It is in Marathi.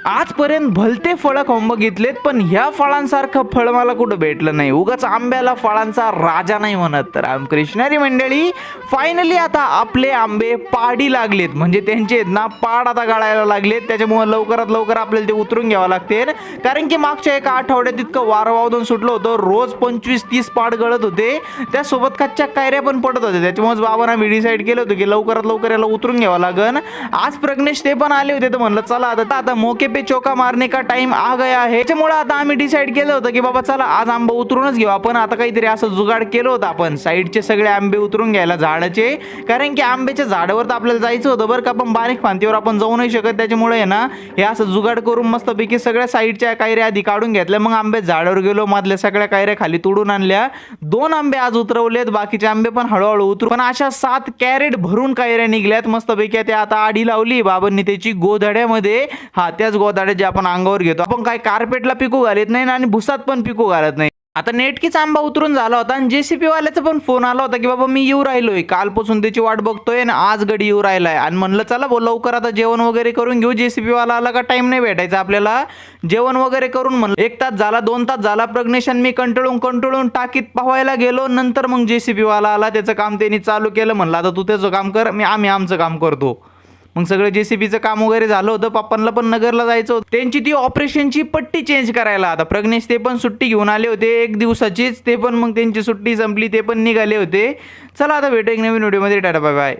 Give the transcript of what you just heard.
आजपर्यंत भलते फळं खाऊन बघितलेत, पण ह्या फळांसारखं फळ मला कुठं भेटलं नाही. उगाच आंब्याला फळांचा राजा नाही म्हणत. तर कृष्णारी मंडळी, फायनली आता आपले आंबे पाडी लागलेत, म्हणजे त्यांचे ना पाड आता गळायला लागलेत. त्याच्यामुळे लवकरात लवकर आपल्याला ते उतरून घ्यावं लागते, कारण की मागच्या एका आठवड्यात इतकं वारं वावदून सुटलं होतं, रोज 25-30 पाड गळत होते. त्यासोबत कच्च्या कायऱ्या पण पडत होत्या. त्याच्यामुळे बाबांना मी डिसाईड केलं होतं की लवकरात लवकर याला उतरून घ्यावं लागन. आज प्रज्ञेश ते पण आले होते, तर म्हणलं चला आता मोके पे चौका मारने का टाइम आ गया है. त्याच्यामुळे आता आम्ही डिसाईड केलं होतं की बाबा चला आज आंबा उतरूनच घेऊ आपण. आता काहीतरी असं जुगाड केलं होतं आपण साईडचे सगळे आंबे उतरून घ्यायला झाडाचे, कारण की आंब्याच्या झाडावर तर आपल्याला जायचं होतं बरं का, पण बारीक फांतीवर आपण जाऊ नाही शकत. त्याच्यामुळे आहे ना हे असं जुगाड करून मस्तपैकी सगळ्या साईडच्या कायऱ्या आधी काढून घेतल्या. मग आंबे झाडावर गेलो, मधल्या सगळ्या कायऱ्या खाली तोडून आणल्या. 2 आंबे आज उतरवलेत, बाकीचे आंबे पण हळूहळू उतरू. पण अशा 7 कॅरेट भरून कायऱ्या निघल्यात मस्तपैकी. त्या आता आडी लावली बाबांनी त्याची गोधड्यामध्ये. हा, त्याच गोधड्या जे आपण अंगावर घेतो. आपण काय कार्पेटला पिकू घालत नाही आणि भुसात पण पिकू घालत नाही. आता नेटकीच आंबा उतरून झाला होता आणि जेसीपी वाल्याचा पण फोन आला होता की बाबा मी येऊ राहिलोय, कालपासून त्याची वाट बघतोय आणि आज गडी येऊ राहिलाय. आणि म्हणलं चला बोल लवकर आता जेवण वगैरे करून घेऊ. जेसीपी वाला आला का टाइम नाही भेटायचा आपल्याला. जेवण वगैरे करून म्हणलं 1 तास झाला, 2 तास झाला. प्रज्ञेश मी कंटाळून टाकीत पाहायला गेलो. नंतर मग जेसीपी वाला आला, त्याचं काम त्यांनी चालू केलं. म्हणलं आता तू त्याचं काम कर, आम्ही आमचं काम करतो. मग सगळं जेसीबीचं काम वगैरे झालं होतं. पप्पांना पण नगरला जायचं होतं, त्यांची ती ऑपरेशनची पट्टी चेंज करायला. आता प्रज्ञेश ते पण सुट्टी घेऊन आले होते 1 दिवसाचीच. ते पण मग त्यांची सुट्टी संपली, ते पण निघाले होते. चला आता भेटू एक नवीन व्हिडिओमध्ये. टाटा बाय बाय.